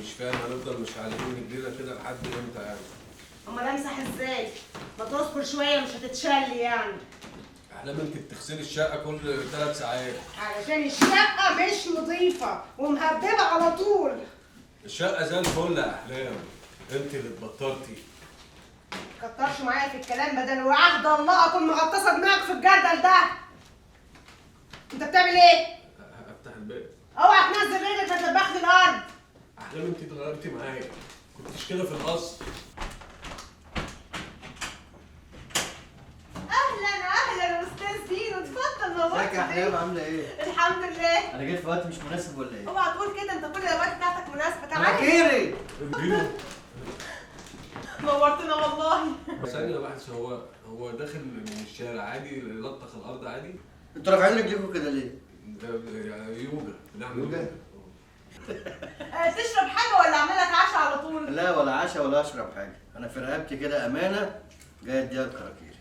مش فاهم هنفضل مش عالمين رجلينا كده لحد امتى يعني؟ امال امسح ازاي؟ ما تصبر شويه مش هتتشل يعني. احلام انت بتغسلي الشقه كل 3 ساعات. علشان الشقه مش نظيفه ومهببه على طول. الشقه زي الفل يا احلام، انت اللي اتبطرتي. متكترش معايا في الكلام بدل وعهد الله اكون مغطسه دماغك في الجردل ده. انت بتعمل ايه؟ افتح الباب. اوعى تنزل رجلك فتلبخني الارض. احلام انت اتغيرتي معايا، كنتش كده في الاصل. اهلا يا استاذ دينو، اتفضل نورتني. ازيك يا احلام عامله ايه؟ الحمد لله. انا جيت في وقت مش مناسب ولا ايه؟ اوعى تقول كده، انت كل الاوقات بتاعتك مناسبه. انا تعالى. كيري دينو نورتنا والله. ثانيه بحث، هو داخل من الشارع عادي يلطخ الارض عادي؟ انتوا رافعين رجليكم كده ليه؟ يوجا بنعمل يوجا؟ تشرب حاجه ولا اعمل لك عشاء على طول؟ لا ولا عشاء ولا اشرب حاجه، انا في رقبتي كده امانه جاي اديها الكراكيري.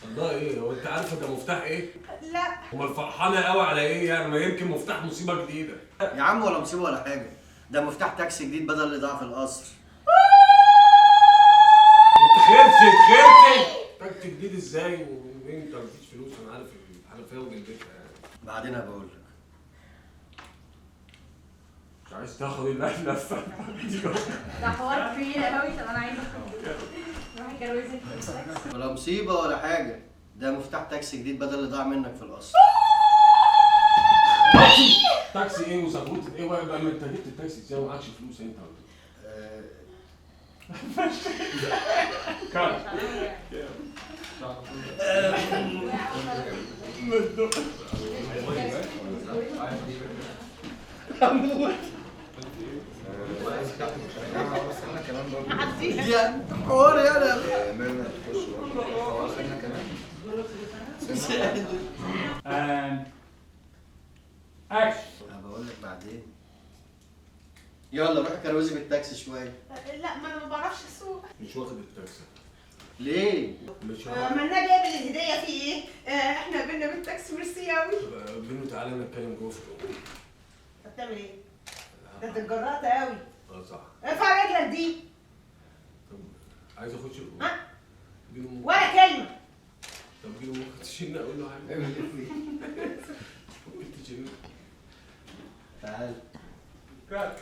الله ايه؟ هو انت عارفه ده مفتاح ايه؟ لا. امال فرحانه قوي على ايه يعني؟ ما يمكن مفتاح مصيبه جديده. يا عم ولا مصيبه ولا حاجه، ده مفتاح تاكسي جديد بدل اللي ضاع في القصر. انت خرتي تاكسي جديد ازاي ومنين؟ انت مفيش فلوس، انا عارف الحنفيه وجلبتها يعني. بعدين هبقول لك. مش عايز تاخد اللفه دي؟ ده حوار كبير قوي. طب انا عايزه روح اتجوزك. ولا مصيبه ولا حاجه، ده مفتاح تاكسي جديد بدل اللي ضاع منك في القصر. تاكسي ايه وزغروطه ايه بقى؟ ما انت جبت التاكسي ازاي ومعكش فلوس انت؟ كام؟ يا حوار يلا اكشن. هبقول لك بعدين. يلا روح كروزي بالتاكسي شويه. لا، ما انا ما بعرفش اسوق. مش واخد التاكسي. ليه؟ مش ما النبي قابل الهديه في ايه؟ احنا قابلنا بالتاكسي، ميرسي قوي. بينو تعالى نتكلم جوه في الأوضة. انت بتعمل ايه؟ ده انت اتجرأت قوي. صح. ارفع رجلك دي. طب عايز اخش الأوضة. ها؟ بينو ممكن. ولا كلمه. طب بينو ممكن تشيلني اقول له حاجه؟ ممكن تشيلني. تعال. كات.